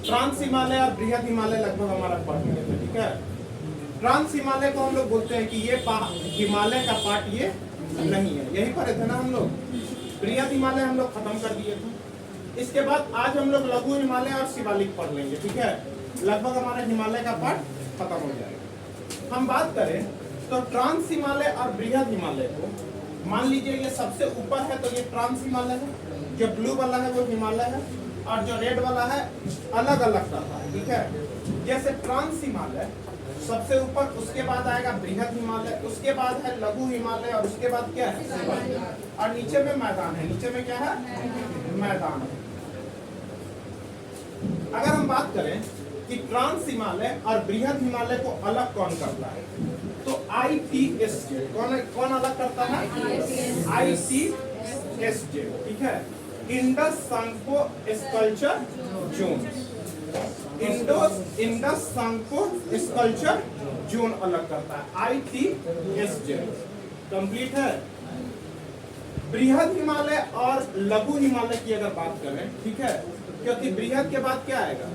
Trans Himalaya और बृहद हिमालय लगभग हमारा पढ़ लिया था, ठीक है। ट्रांस हिमालय को हम लोग बोलते हैं कि ये हिमालय का पार्ट ये नहीं है, यही पढ़े थे ना हम लोग। बृहद हिमालय हम लोग खत्म कर दिए थे। इसके बाद आज हम लोग लघु हिमालय और शिवालिक पढ़ लेंगे, ठीक है। लगभग हमारा हिमालय का पार्ट खत्म हो जाएगा। हम बात करें तो ट्रांस हिमालय और बृहद हिमालय को, मान लीजिए ये सबसे ऊपर है तो ये ट्रांस हिमालय है, जो ब्लू वाला है वो हिमालय है, और जो रेड वाला है अलग अलग रहता है, ठीक है। जैसे ट्रांस हिमालय सबसे ऊपर, उसके बाद आएगा बृहद हिमालय, उसके बाद है लघु हिमालय, और उसके बाद क्या है शिवालिक, और नीचे में मैदान है। नीचे में क्या है? मैदान है। अगर हम बात करें कि ट्रांस हिमालय और बृहद हिमालय को अलग कौन करता है, तो ITSJ कौन अलग करता है? ITSJ, ठीक है। Indus Tsangpo sculpture zone, Indus Tsangpo sculpture zone अलग करता है, ITSJ। कंप्लीट है। बृहद हिमालय और लघु हिमालय की अगर बात करें, ठीक है, क्योंकि बृहद के बाद क्या आएगा?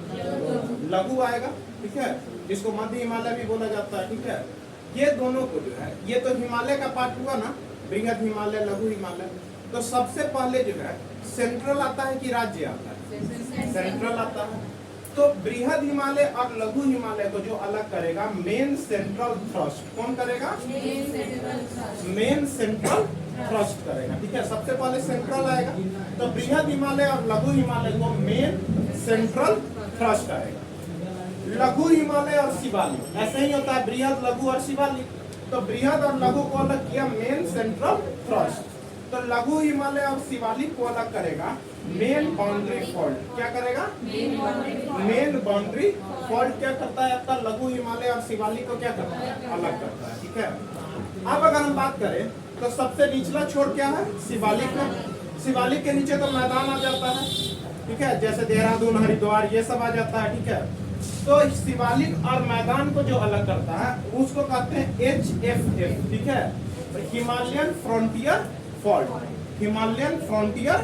लघु आएगा, ठीक है, जिसको मध्य हिमालय भी बोला जाता है, ठीक है। ये दोनों को जो है, ये तो हिमालय का पार्ट हुआ ना, बृहद हिमालय लघु हिमालय। तो सबसे पहले जो है सेंट्रल आता है कि राज्य आता है? सेंट्रल आता है। तो बृहद हिमालय और लघु हिमालय को जो अलग करेगा, मेन सेंट्रल थ्रस्ट। कौन करेगा? मेन सेंट्रल थ्रस्ट करेगा, ठीक है। सबसे पहले सेंट्रल आएगा, तो बृहद हिमालय और लघु हिमालय को मेन सेंट्रल थ्रस्ट आएगा। लघु हिमालय और शिवालिक ऐसे ही होता है, बृहद लघु और शिवालिक। तो बृहद और लघु को अलग किया, मेन सेंट्रल थ्रस्ट। तो लघु हिमालय और शिवालिक को अलग करेगा मेन बाउंड्री फॉल्ट। क्या करेगा? मेन बाउंड्री फॉल्ट क्या करता है आपका? लघु हिमालय और शिवालिक को क्या करता है? अलग करता है, ठीक है। अब अगर हम बात करें तो सबसे निचला छोर क्या है? शिवालिक में। शिवालिक के नीचे तो मैदान आ जाता है, ठीक है, जैसे देहरादून, हरिद्वार, ये सब आ जाता है, ठीक है। तो शिवालिक और मैदान को जो अलग करता है उसको कहते हैं HFF, ठीक है, Himalayan frontier fault. Himalayan frontier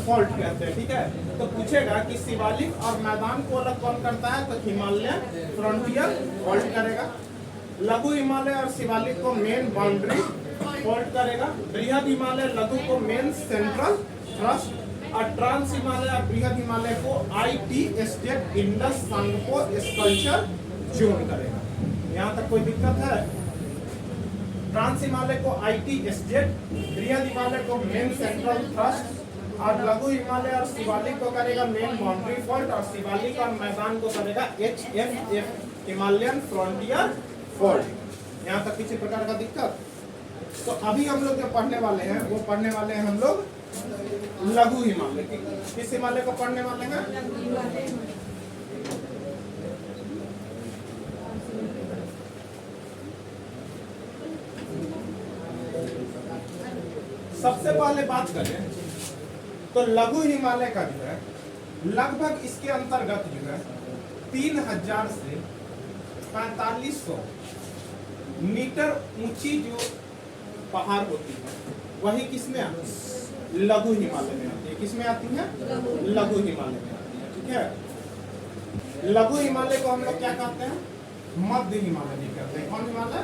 fault कहते हैं, ठीक है। तो पूछेगा कि शिवालिक और मैदान को अलग कौन करता है, तो हिमालयन फ्रंटियर फॉल्ट करेगा। लघु हिमालय और शिवालिक को मेन बाउंड्री फॉल्ट करेगा। बृहद हिमालय लघु को मेन सेंट्रल थ्रस्ट, और ट्रांस हिमालय और बृहद हिमालय को ITSJ Indus Tsangpo sculpture zone करेगा। यहाँ तक कोई दिक्कत है? ट्रांस हिमालय को ITSJ, बृहद हिमालय को मेन सेंट्रल थ्रस्ट, और लघु हिमालय और शिवालिक को करेगा मेन बाउंड्री फॉल्ट, और शिवालिक और मैदान को करेगा HFF, हिमालयन फ्रंटियर फॉल्ट। यहाँ तक किसी प्रकार का दिक्कत? तो अभी हम लोग जो पढ़ने वाले हैं वो पढ़ने वाले हैं हम लोग लघु हिमालय। किस हिमालय को पढ़ने वाले हैं? सबसे पहले बात करें तो लघु हिमालय का जो है लगभग इसके अंतर्गत जो है 3000 से 4500 मीटर ऊंची जो पहाड़ होती है वही किसमें आती है? लघु हिमालय में आती है। किसमें आती है? लघु हिमालय में आती है, ठीक है। लघु हिमालय को हम लोग क्या कहते हैं? मध्य हिमालय भी कहते हैं। कौन हिमालय?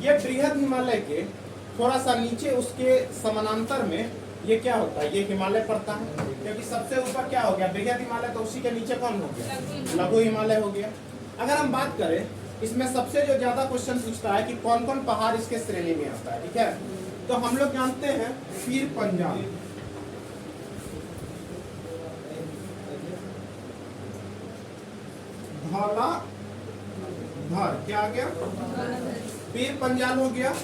ये बृहद हिमालय के थोड़ा सा नीचे उसके समानांतर में ये क्या होता है? ये हिमालय पड़ता है, क्योंकि सबसे ऊपर क्या हो गया? बृहद हिमालय, तो उसी के नीचे कौन हो गया? लघु हिमालय हो गया। अगर हम बात करें इसमें सबसे जो ज्यादा क्वेश्चन पूछता है कि कौन कौन पहाड़ इसके श्रेणी में आता है, ठीक है। तो हम लोग जानते हैं पीर पंजाल, धौलाधर, क्या आ गया? पीर पंजाल हो गया,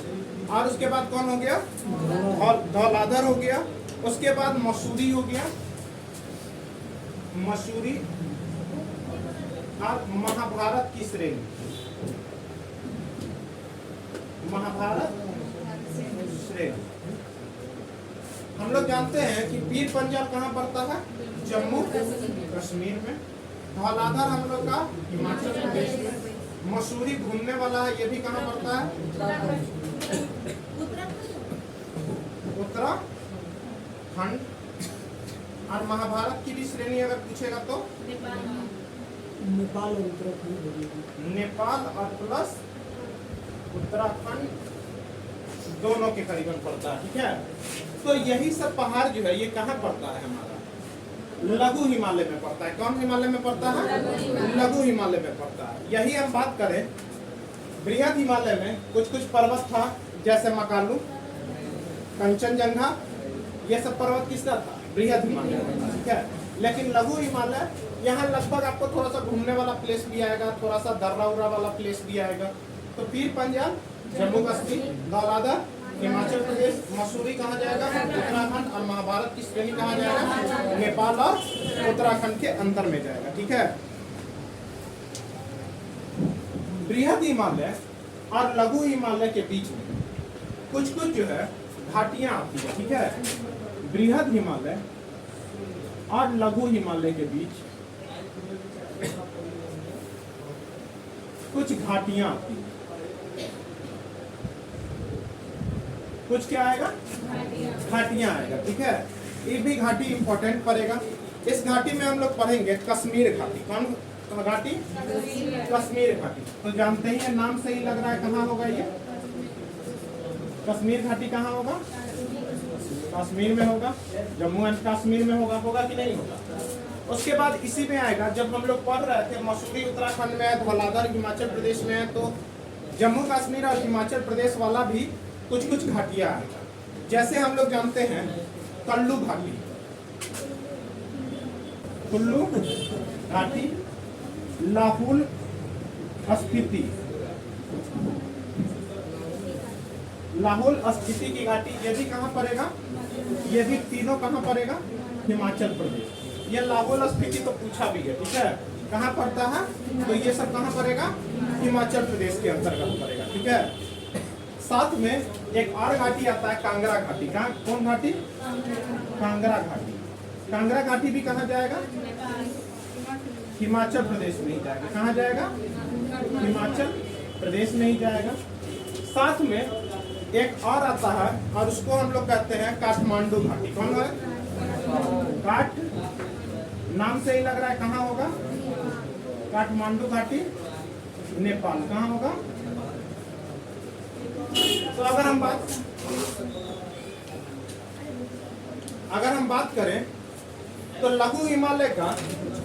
और उसके बाद कौन हो गया? धौलाधर हो गया। उसके बाद मसूरी हो गया, मसूरी, और महाभारत की श्रेणी, महाभारत श्रेणी। हम लोग जानते हैं कि पीर पंजाल कहाँ पड़ता है? जम्मू कश्मीर में। धौलाधर हम लोग का हिमाचल प्रदेश में। मसूरी घूमने वाला है, ये भी कहाँ पड़ता है? उत्तराखंड। और महाभारत की भी श्रेणी अगर पूछेगा तो नेपाल और उत्तराखंड, नेपाल और प्लस उत्तराखंड दोनों के करीबन पड़ता है। ठीक है, तो यही सब पहाड़ जो है ये कहाँ पड़ता है? हमारा लघु हिमालय में पड़ता है। कौन हिमालय में पड़ता है? लघु हिमालय में पड़ता है। यही हम बात करें बृहद हिमालय में कुछ कुछ पर्वत था, जैसे मकालू, कंचनजंगा, ये सब पर्वत किसका था? बृहद हिमालय में। ठीक है, लेकिन लघु हिमालय यहाँ लगभग आपको थोड़ा सा घूमने वाला प्लेस भी आएगा, थोड़ा सा दर्रा उर्रा वाला प्लेस भी आएगा। तो पीर पंजाल, जम्मू कश्मीर, धौलाधर, हिमाचल प्रदेश, मसूरी कहाँ जाएगा? उत्तराखंड। और महाभारत की श्रेणी कहाँ जाएगा? नेपाल और उत्तराखंड के अंदर में जाएगा। ठीक है, बृहद हिमालय और लघु हिमालय के बीच में कुछ कुछ जो है घाटियां आती है। ठीक है, बृहद हिमालय और लघु हिमालय के बीच कुछ घाटियां आती है। कुछ क्या आएगा? घाटियां आएगा। ठीक है, ये भी घाटी इंपॉर्टेंट पड़ेगा। इस घाटी में हम लोग पढ़ेंगे कश्मीर घाटी। कौन घाटी? कश्मीर घाटी। तो जानते ही नाम से ही लग रहा है कहाँ होगा ये? कश्मीर घाटी कहाँ होगा? कश्मीर में होगा, जम्मू एंड कश्मीर में होगा। होगा कि नहीं होगा? उसके बाद इसी में आएगा, जब हम लोग पढ़ रहे थे मसूरी उत्तराखंड में है, धौलाधर हिमाचल प्रदेश में है, तो जम्मू कश्मीर और हिमाचल प्रदेश वाला भी कुछ कुछ घाटियां आएगा। जैसे हम लोग जानते हैं कुल्लू घाटी, कुल्लू घाटी, लाहौल स्पीति, लाहौल स्पीति की घाटी, ये भी कहाँ पड़ेगा? ये भी तीनों कहाँ पड़ेगा? हिमाचल प्रदेश। ये लाहौल स्पीति तो पूछा भी है। ठीक है, कहाँ पड़ता है? तो ये सब कहाँ पड़ेगा? हिमाचल प्रदेश के अंतर्गत पड़ेगा। ठीक है, साथ में एक और घाटी आता है कांगड़ा घाटी। कहाँ? कौन घाटी? कांगड़ा घाटी। कांगड़ा घाटी भी कहाँ जाएगा? हिमाचल प्रदेश में ही जाएगा। कहाँ जाएगा? हिमाचल प्रदेश में ही जाएगा। साथ में एक और आता है और उसको हम लोग कहते हैं काठमांडू घाटी। कौन है? काठ, नाम से ही लग रहा है कहाँ होगा? काठमांडू घाटी, नेपाल। कहाँ होगा? तो अगर हम बात करें तो लघु हिमालय का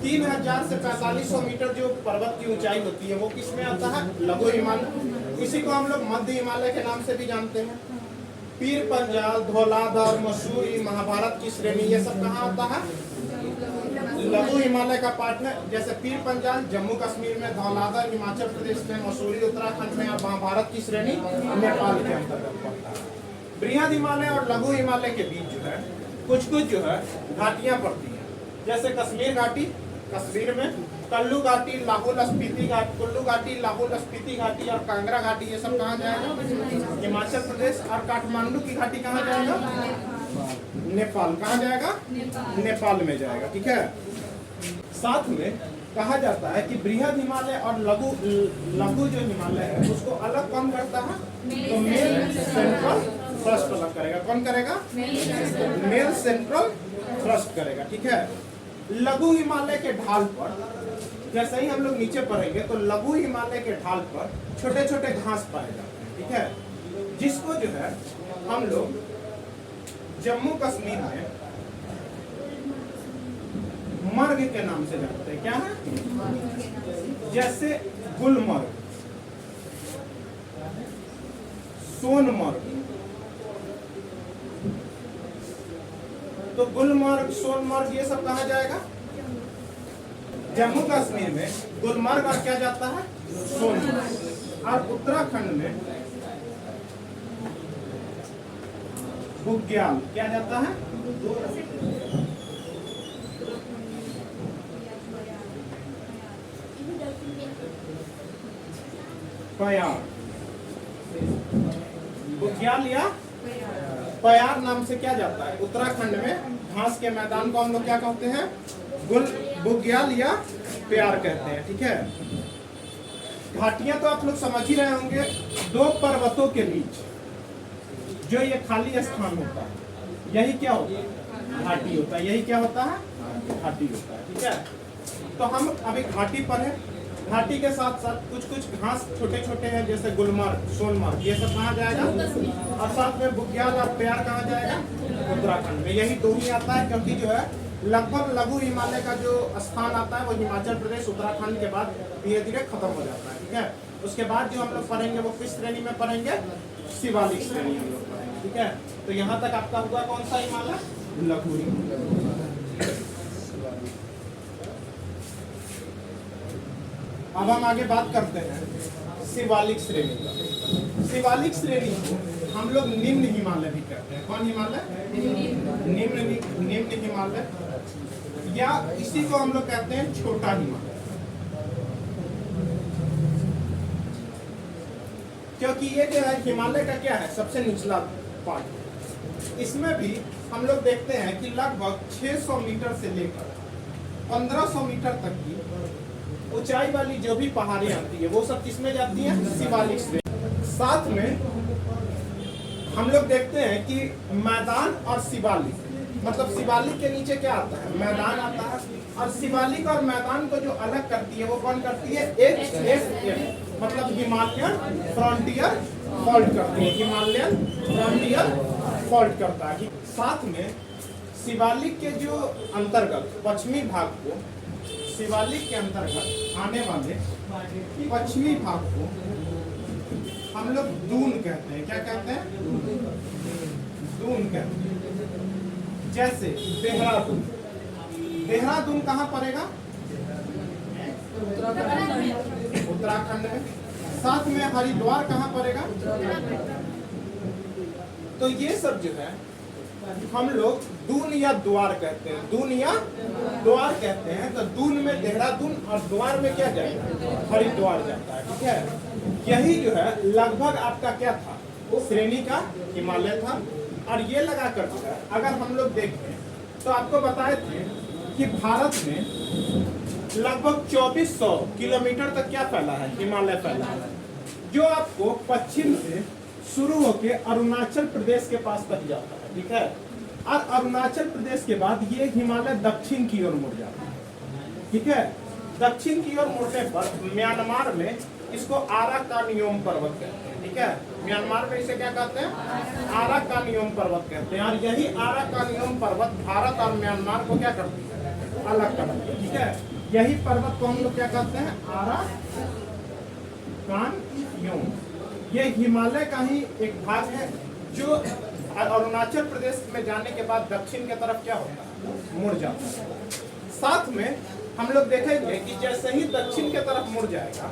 3000 से 4500 मीटर जो पर्वत की ऊंचाई होती है वो किस में आता है? लघु हिमालय। इसी को हम लोग मध्य हिमालय के नाम से भी जानते हैं। पीर पंजाल, धौलाधर, मसूरी, महाभारत की श्रेणी, ये सब कहाँ आता है? लघु हिमालय का पार्ट है। जैसे पीर पंजाल जम्मू कश्मीर में, धौलाधर हिमाचल प्रदेश में, मसूरी उत्तराखंड में, और महाभारत की श्रेणी नेपाल के अंतर्गत पड़ता है। बृहद हिमालय और लघु हिमालय के बीच जो है कुछ कुछ जो है घाटियां पड़ती हैं। जैसे कश्मीर घाटी, कश्मीर में, कुल्लू घाटी, लाहौल स्पीति घाटी, कुल्लू घाटी, लाहौल स्पीति घाटी और कांगड़ा घाटी, ये सब कहाँ जाएगा? हिमाचल प्रदेश। और काठमांडू की घाटी कहाँ जाएगा? नेपाल। कहाँ जाएगा? नेपाल में जाएगा। ठीक है, साथ में कहा जाता है कि बृहद हिमालय और लघु जो हिमालय है उसको अलग कौन करता है? तो मेल सेंट्रल थ्रस्ट अलग करेगा। कौन करेगा? मेल सेंट्रल थ्रस्ट करेगा। ठीक है, लघु हिमालय के ढाल पर, जैसे ही हम लोग नीचे पढ़ेंगे तो लघु हिमालय के ढाल पर छोटे छोटे घास पाए जाते हैं। ठीक है, जिसको जो है हम लोग जम्मू कश्मीर में मर्ग के नाम से जानते हैं। क्या है? जैसे गुलमर्ग, सोनमर्ग। तो गुलमर्ग, सोनमर्ग ये सब कहाँ जाएगा? जम्मू कश्मीर में गुलमर्ग और क्या जाता है? सोनमर्ग। और उत्तराखंड में बुग्याल क्या जाता है? पयार। बुग्याल या पयार नाम से क्या जाता है? उत्तराखंड में घास के मैदान को हम लोग क्या कहते हैं? बुग्याल या प्यार कहते हैं। ठीक है, घाटियां तो आप लोग समझ ही रहे होंगे। दो पर्वतों के बीच जो ये खाली स्थान होता है यही क्या होता है? घाटी होता है। यही क्या होता है? घाटी होता है। ठीक है, तो हम अभी घाटी पर है। घाटी के साथ साथ कुछ कुछ घास छोटे छोटे हैं, जैसे गुलमर्ग, सोनमर्ग, ये सब कहाँ जाएगा? और साथ में बुग्याल और प्यार कहाँ जाएगा? उत्तराखंड में। यही दो ही आता है, क्योंकि जो है लगभग लघु हिमालय का जो स्थान आता है वो हिमाचल प्रदेश, उत्तराखंड के बाद धीरे धीरे खत्म हो जाता है। ठीक है, उसके बाद जो हम लोग पढ़ेंगे वो किस श्रेणी में पढ़ेंगे? शिवालिक श्रेणी हम लोग पढ़ेंगे। ठीक है, तो यहाँ तक आपका हुआ कौन सा हिमालय? लघु हिमालय। अब हम आगे बात करते हैं शिवालिक श्रेणी का। शिवालिक श्रेणी को हम लोग निम्न हिमालय भी कहते हैं। कौन हिमालय? निम्न हिमालय, या इसी को हम लोग कहते हैं छोटा हिमालय, क्योंकि ये जो है हिमालय का क्या है? सबसे निचला पार्ट। इसमें भी हम लोग देखते हैं कि लगभग 600 मीटर से लेकर 1500 मीटर तक की ऊंचाई वाली जो भी पहाड़ी आती है वो सब किसमें जाती हैं? शिवालिक श्रेणी। साथ में हम लोग देखते हैं कि मैदान और शिवालिक, मतलब शिवालिक के नीचे क्या आता है? मैदान आता है। और शिवालिक और मैदान को जो अलग करती है वो कौन करती है? HFF, मतलब हिमालयन फ्रंटियर फॉल्ट करती है। हिमालयन फ्रंटियर फॉल्ट करता है। साथ में शिवालिक के जो अंतर्गत पश्चिमी भाग को, शिवालिक के अंतर्गत आने वाले पश्चिमी भाग को हम लोग दून कहते हैं। क्या कहते हैं? दून कहते हैं। जैसे देहरादून, देहरादून कहाँ पड़ेगा? उत्तराखंड में। साथ में हरिद्वार कहाँ पड़ेगा? तो ये सब जो है हम लोग दून या द्वार कहते हैं। दून या द्वार कहते हैं। तो दून में देहरादून और द्वार में क्या जाएगा? हरिद्वार जाता है। ठीक है, यही जो है लगभग आपका क्या था? श्रेणी का हिमालय था। और ये लगा कर जो है अगर हम लोग देखें तो आपको बताए थे कि भारत में लगभग 2400 किलोमीटर तक क्या फैला है? हिमालय फैला है, जो आपको पश्चिम से शुरू होकर अरुणाचल प्रदेश के पास तक जाता है। ठीक है, और अरुणाचल प्रदेश के बाद ये हिमालय दक्षिण की ओर मुड़ जाता है। ठीक है, दक्षिण की ओर मुड़ने पर म्यांमार में इसको आराकानियोम पर्वत कहते हैं। ठीक है, म्यांमार में इसे क्या कहते हैं? आराकानियोम पर्वत कहते हैं। और यही आराकानियोम पर्वत भारत और म्यांमार को क्या करती है? अलग करती है। ठीक है, यही पर्वत को हम लोग क्या कहते हैं? आराकानियोम। ये हिमालय का ही एक भाग है जो अरुणाचल प्रदेश में जाने के बाद दक्षिण की तरफ क्या होता है? मुड़ जाता है। साथ में हम लोग देखेंगे कि जैसे ही दक्षिण की तरफ मुड़ जाएगा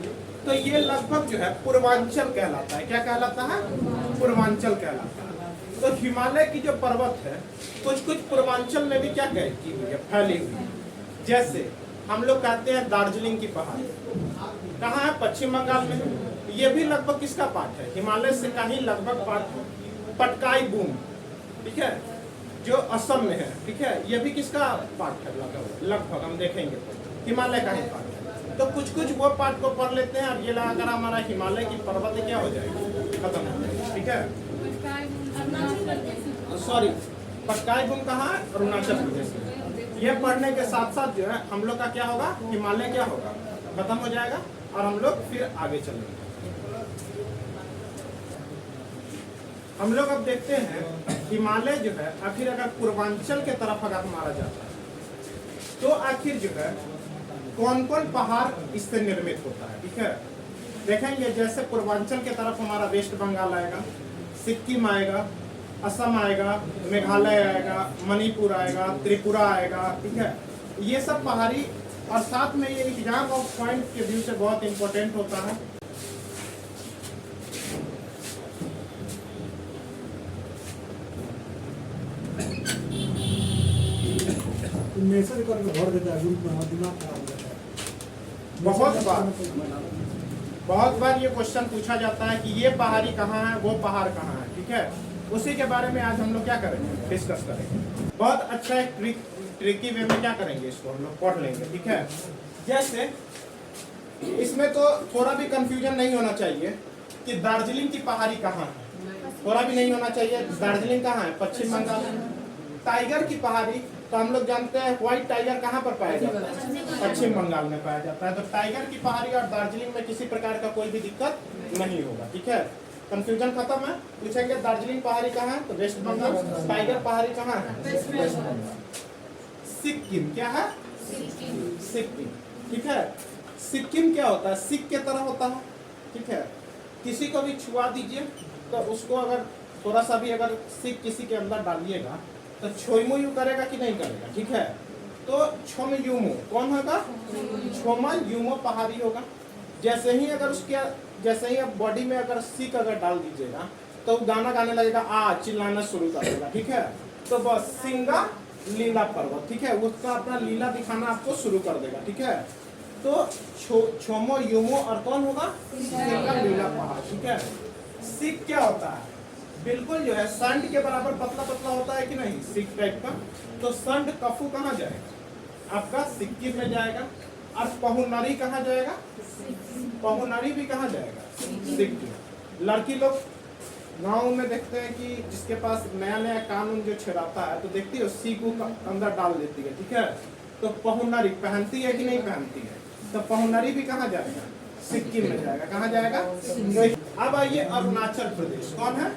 तो ये लगभग जो है पूर्वांचल कहलाता है। क्या कहलाता है? पूर्वांचल कहलाता है। तो हिमालय की जो पर्वत है कुछ कुछ पूर्वांचल में भी क्या की हुई है? फैली हुई है। जैसे हम लोग कहते हैं दार्जिलिंग की पहाड़ी कहाँ है? पश्चिम बंगाल में। ये भी लगभग किसका पार्ट है? हिमालय से कहीं लगभग पार्ट है। पटकाई बूम, ठीक है, जो असम में है। ठीक है, ये भी किसका पार्ट है? लगभग हम देखेंगे तो हिमालय का ही पार्ट है। तो कुछ कुछ वो पार्ट को पढ़ लेते हैं और ये लगाकर हमारा हिमालय की पर्वत क्या हो जाएगी? खत्म हो जाएगी। ठीक है, सॉरी, पटकाई बूम कहाँ है? अरुणाचल प्रदेश में। ये पढ़ने के साथ साथ जो है हम लोग का क्या होगा? हिमालय क्या होगा? खत्म हो जाएगा और हम लोग फिर आगे चलेंगे। हम लोग अब देखते हैं हिमालय जो है आखिर अगर पूर्वांचल के तरफ अगर मारा जाता है तो आखिर जो है कौन कौन पहाड़ इससे निर्मित होता है। ठीक है, देखेंगे जैसे पूर्वांचल के तरफ हमारा वेस्ट बंगाल आएगा, सिक्किम आएगा, असम आएगा, मेघालय आएगा, मणिपुर आएगा, त्रिपुरा आएगा। ठीक है, ये सब पहाड़ी। और साथ में ये एग्जाम ऑफ पॉइंट के व्यू से बहुत इंपॉर्टेंट होता है। मैसेज करके भर देता है ग्रुप में, दिमाग खराब हो जाता है। बहुत बार ये क्वेश्चन पूछा जाता है कि ये पहाड़ी कहाँ है, वो पहाड़ कहाँ है। ठीक है, उसी के बारे में आज हम लोग क्या करेंगे? डिस्कस करेंगे। बहुत अच्छा एक ट्रिकी वे में क्या करेंगे? इसको हम लोग पढ़ लेंगे। ठीक है, जैसे इसमें तो थोड़ा भी कंफ्यूजन नहीं होना चाहिए कि दार्जिलिंग की पहाड़ी कहाँ है। थोड़ा भी नहीं होना चाहिए। दार्जिलिंग कहाँ है? पश्चिम बंगाल में। टाइगर की पहाड़ी, तो हम लोग जानते हैं व्हाइट टाइगर कहाँ पर पाया जाता है? पश्चिम बंगाल में पाया जाता है। तो टाइगर की पहाड़ी और दार्जिलिंग में किसी प्रकार का कोई भी दिक्कत नहीं होगा, ठीक है। कंफ्यूजन खत्म है। पूछेंगे दार्जिलिंग पहाड़ी कहाँ है, तो वेस्ट बंगाल। टाइगर पहाड़ी कहाँ है? वेस्ट बंगाल। सिक्किम क्या है? सिक्किम, ठीक है। सिक्किम क्या होता है? सिक के तरह होता है, ठीक है। किसी को भी छुआ दीजिए तो उसको अगर थोड़ा सा भी अगर सिक किसी के अंदर डालिएगा तो छोइमुयू करेगा कि नहीं करेगा, ठीक है। तो छोमयुमो कौन होगा? छोमयुमो पहाड़ी होगा। जैसे ही अगर उसके जैसे ही अब बॉडी में अगर सिक अगर डाल दीजिएगा तो वो गाना गाने लगेगा, चिल्लाना शुरू कर देगा, ठीक है। तो बस सिंगा लीला पर्वत, ठीक है, उसका अपना लीला दिखाना आपको शुरू कर देगा, ठीक है। तो छोमो युमो और कौन होगा? सिंगा लीला पहाड़, ठीक है। सिक क्या होता है? बिल्कुल जो है संड के बराबर पतला पतला होता है कि नहीं, सिक टाइप का। तो संड कफू कहाँ जाएगा? आपका सिक्किम में जाएगा। और पहुनारी कहाँ जाएगा? पहुनारी भी कहाँ जाएगा? सिक्किम। लड़की लोग गाँव में देखते हैं कि जिसके पास नया नया कानून जो छेड़ाता है तो देखती है सी को अंदर डाल देती है, ठीक है। तो पहुनारी पहनती है कि नहीं पहनती है? तो पहुनारी भी कहाँ जाएगा? सिक्किम में जाएगा। कहाँ जाएगा? अब आइए अरुणाचल प्रदेश, कौन है?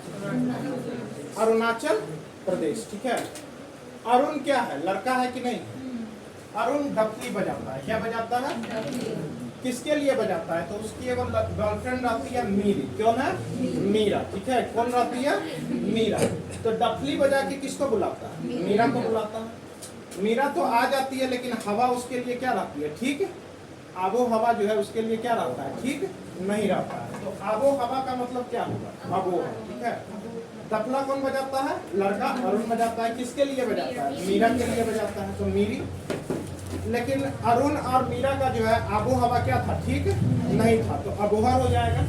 अरुणाचल प्रदेश, ठीक है। अरुण क्या है? लड़का है कि नहीं? अरुण डफली बजाता है। क्या बजाता है? किसके लिए बजाता है? तो उसकी एक गर्लफ्रेंड रहती है मीरी। कौन है? मीरा, ठीक है। कौन रहती है? मीरा। तो डफली बजा के किसको बुलाता है? मीरा को बुलाता है। मीरा तो आ जाती है लेकिन हवा उसके लिए क्या रहती है? ठीक आबो हवा जो है उसके लिए क्या रहता है? ठीक नहीं रहता है। तो आबो हवा का मतलब क्या होगा? आबो, ठीक है। तबला कौन बजाता है? लड़का अरुण बजाता है। किसके लिए बजाता है? मीरा के लिए बजाता है, तो मीरी। लेकिन अरुण और मीरा का जो है आबो हवा क्या था? ठीक नहीं था, तो अबोहर हो जाएगा।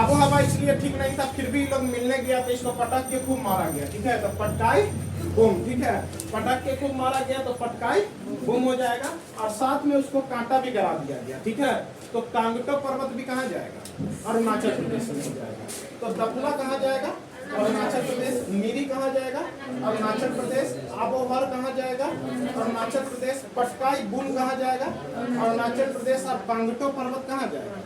आबो हवा इसलिए ठीक नहीं था, फिर भी लोग मिलने गया तो इसको पटक के खूब मारा गया, ठीक है। तो पटकाई बूम, ठीक है। पटक के खूब मारा गया तो पटकाई बूम हो जाएगा। और साथ में उसको कांटा भी गिरा दिया गया, ठीक है। तो कांगटो पर्वत भी कहाँ जाएगा? अरुणाचल प्रदेश में जाएगा। तो दफला कहाँ जाएगा? अरुणाचल प्रदेश। मीरी कहाँ जाएगा? अरुणाचल प्रदेश। आबोहर कहाँ जाएगा? अरुणाचल प्रदेश। पटकाई बूम कहाँ जाएगा? अरुणाचल प्रदेश। और कांगटो पर्वत कहाँ जाएगा?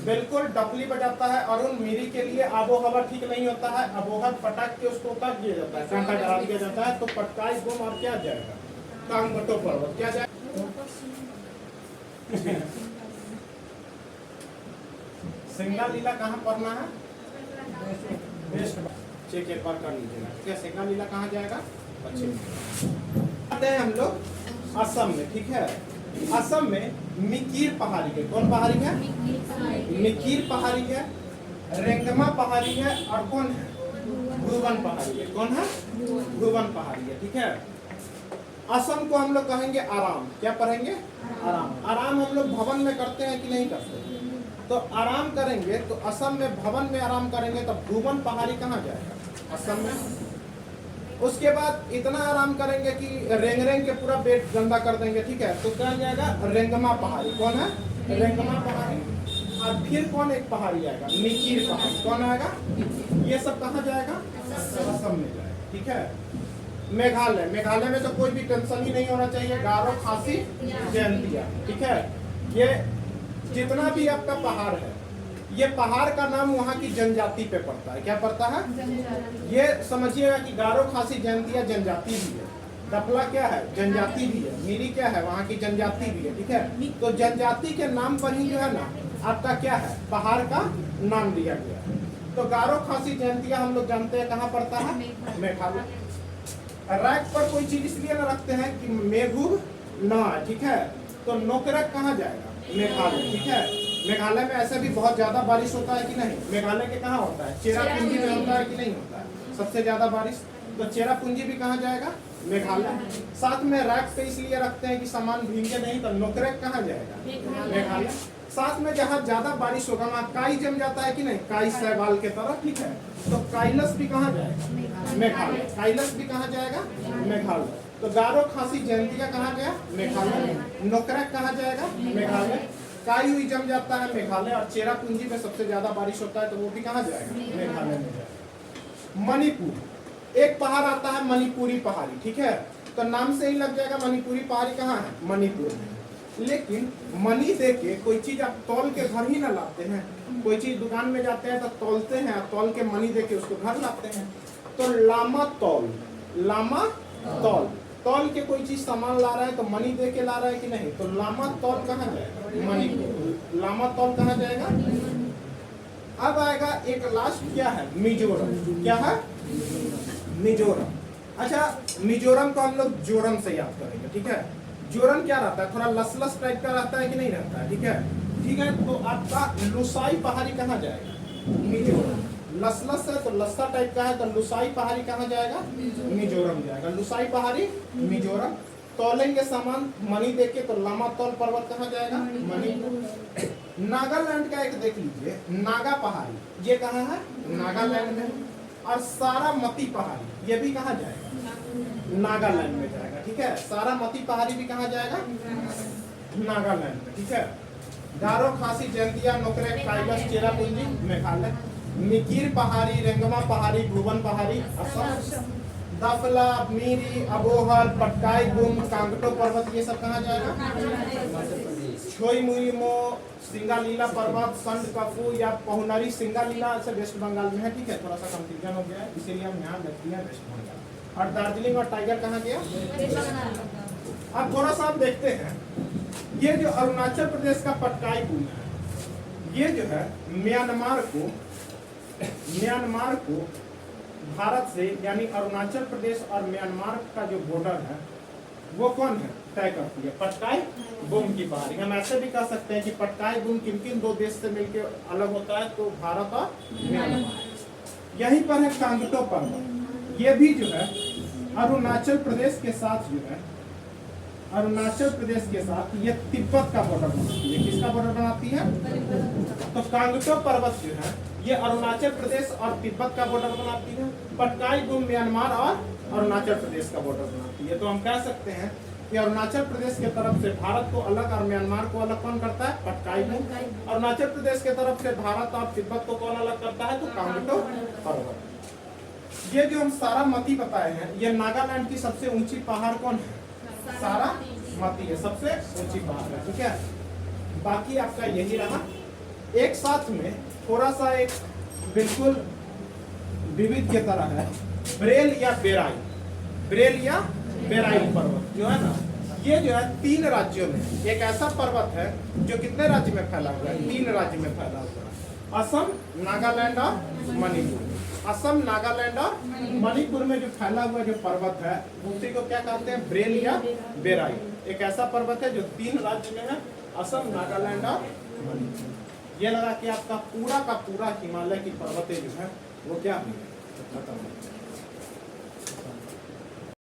बिल्कुल डफली बजाता है अरुण। मीरी के लिए आबो हवा ठीक नहीं होता है, अबोहर पटक के उसको उतार दिया जाता है, कांटा गिरा दिया जाता है। तो पटकाई बूम और क्या जाएगा? कांगटो पर्वत क्या जाएगा? सिंगा लीला कहाँ पढ़ना है? चेक एक बार कर लीजिएगा, क्या सिंगा लीला कहाँ जाएगा? पश्चिम। आते हैं हम लोग असम में, ठीक है। असम में मिकीर पहाड़ी है। कौन पहाड़ी है? मिकीर पहाड़ी है, रेंगमा पहाड़ी है और कौन है? भुवन पहाड़ी है। कौन है? भुवन पहाड़ी है, ठीक है। असम को हम लोग कहेंगे आराम। क्या पढ़ेंगे? आराम। आराम हम लोग भवन में करते हैं कि नहीं करते? तो आराम करेंगे तो असम में भवन में आराम करेंगे तो भुवन पहाड़ी कहाँ जाएगा? असम में। उसके बाद इतना आराम करेंगे कि रेंग रेंग के पूरा पेट गंदा कर देंगे, ठीक है। तो क्या जाएगा? रेंगमा पहाड़ी। कौन है? रेंगमा पहाड़ी। और फिर कौन एक पहाड़ी आएगा? मिकीर पहाड़ी। कौन आएगा? ये सब कहाँ जाएगा? असम में जाएगा, ठीक है। मेघालय। मेघालय में तो कोई भी टेंशन ही नहीं होना चाहिए। गारो, खासी, जयंतिया, ठीक है। ये जितना भी आपका पहाड़ है, ये पहाड़ का नाम वहाँ की जनजाति पे पड़ता है। क्या पड़ता है? ये समझिएगा कि गारो, खासी, जयंतिया जनजाति भी है। दफला क्या है? जनजाति भी है। मीरी क्या है? वहाँ की जनजाति भी है, ठीक है। तो जनजाति के नाम पर ही जो है ना आपका क्या है? पहाड़ का नाम दिया गया है। तो गारो, खासी, जयंतिया हम लोग जानते हैं कहाँ पड़ता है? मेघालय। रैक पर कोई चीज इसलिए ना रखते हैं कि मेघू ना, ठीक है। तो नोकरक कहाँ जाएगा? मेघालय, ठीक है। मेघालय में ऐसे भी बहुत ज्यादा बारिश होता है कि नहीं? मेघालय के कहाँ होता है? चेरापूंजी में होता है कि नहीं होता है सबसे ज्यादा बारिश? तो चेरापूंजी भी कहाँ जाएगा? मेघालय। साथ में रैक पे इसलिए रखते हैं कि सामान भींगे नहीं। तो नोकरक कहाँ जाएगा? मेघालय। साथ में जहाँ ज्यादा बारिश होगा वहाँ काई जम जाता है कि नहीं? काई शैवाल के तरह, ठीक है। तो काइलस भी कहाँ जाएगा? मेघालय। काइलस भी कहाँ जाएगा? मेघालय। तो गारो, खासी, जयंतिया कहाँ गया? मेघालय। नोकरक कहाँ जाएगा? मेघालय। काई हुई जम जाता है मेघालय। और चेरापूंजी में सबसे ज्यादा बारिश होता है तो वो भी कहाँ जाएगा? मेघालय में जाएगा। मणिपुर। एक पहाड़ आता है मणिपुरी पहाड़ी, ठीक है, तो नाम से ही लग जाएगा मणिपुरी पहाड़ी कहाँ है, मणिपुर में। लेकिन मनी दे के कोई चीज आप तौल के घर ही ना लाते हैं, कोई चीज दुकान में जाते हैं तो तौलते हैं, तौल के मनी दे के उसको घर लाते हैं। तो लामा तौल, लामा तौल, तौल के कोई चीज सामान ला रहा है तो मनी दे के ला रहा है कि नहीं, तो लामा तौल कहाँ जाएगा, मणिपुर। लामा तौल कहाँ जाएगा। अब आएगा एक लास्ट क्या है, मिजोरम। क्या है, मिजोरम। अच्छा, मिजोरम को हम लोग जोरम से याद करेंगे, ठीक है। जोरम क्या रहता है, थोड़ा लसलस टाइप का रहता है कि नहीं रहता है, ठीक है। ठीक है, तो आपका लुसाई पहाड़ी कहाँ जाएगा, मिजोरम। लसलस है तो लस्सा टाइप का है तो लुसाई पहाड़ी कहाँ जाएगा, मिजोरम जाएगा। लुसाई पहाड़ी मिजोरम। तौलेंगे सामान मनी देके तो लामा तौल पर्वत कहाँ जाएगा, मणिपुर। नागालैंड का एक देख लीजिए, नागा पहाड़ी, ये कहाँ है, नागालैंड में। और सारामती पहाड़ी, ये भी कहाँ जाएगा, नागालैंड में जाएगा, ठीक है। सारामती पहाड़ी भी कहाँ जाएगा, नागालैंड में, ठीक है। गारो, खासी, जयंतिया, नोकरे, टाइगर्स, चेरापुंजी, मेघालय। मिकिर पहाड़ी, रेंगमा पहाड़ी, भुवन पहाड़ी, असम। दफला, मीरी, अबोहर, पटकाई, गुम, कांगटो पर्वत, ये सब कहाँ जाएगा, छोई मुईमो, सिंगालीला पर्वत, संड कफू या पहुनरी। सिंगालीला से वेस्ट बंगाल में है, ठीक है, थोड़ा सा कंफ्यूजन हो गया है इसीलिए हम यहाँ लिख दिया वेस्ट बंगाल। और दार्जिलिंग और टाइगर कहाँ गया। अब थोड़ा सा आप देखते हैं, ये जो अरुणाचल प्रदेश का पटकाई गुम है, ये जो है म्यांमार को भारत से यानी अरुणाचल प्रदेश और म्यांमार का जो बॉर्डर है वो कौन है, तय करती है, पटकाई गुम की पहाड़ी। हम ऐसे भी कह सकते हैं कि पटकाई गुम किन किन दो देश से मिलकर अलग होता है, तो भारत और म्यांमार। यहीं पर है कांगटो पर्वत, ये भी जो है अरुणाचल प्रदेश के साथ जो है, अरुणाचल प्रदेश के साथ ये तिब्बत का बॉर्डर बनाती है। किसका बॉर्डर बनाती है, तो कांगटो पर्वत जो है ये अरुणाचल प्रदेश और तिब्बत का बॉर्डर बनाती है। पटकाई गुम म्यांमार और अरुणाचल प्रदेश का बॉर्डर बनाती है। तो हम कह सकते हैं कि अरुणाचल प्रदेश के तरफ से भारत को अलग और म्यांमार को अलग कौन करता है, पटकाई गुम। अरुणाचल प्रदेश के तरफ से भारत और तिब्बत को कौन अलग करता है, तो कांगटो पर्वत। ये जो हम सारामती बताए हैं, ये नागालैंड की सबसे ऊंची पहाड़ कौन है, सारामती है, सबसे ऊंची पहाड़ है, ठीक है। बाकी आपका यही रहा। एक साथ में थोड़ा सा एक बिल्कुल विविध के तरह है, ब्रेल या बेराई। ब्रेल या बेराई पर्वत जो है ना, ये जो है 3 राज्यों में एक ऐसा पर्वत है जो कितने राज्य में फैला हुआ है, 3 राज्य में फैला हुआ है, असम, नागालैंड और मणिपुर। असम, नागालैंड और मणिपुर में जो फैला हुआ जो पर्वत है उसी को क्या कहते हैं, ब्रेल या बेराई। एक ऐसा पर्वत है जो 3 राज्य में है, असम, नागालैंड और मणिपुर। ये लगा कि आपका पूरा का पूरा हिमालय की पर्वतें जो है वो क्या हुई, खत्म हो गई।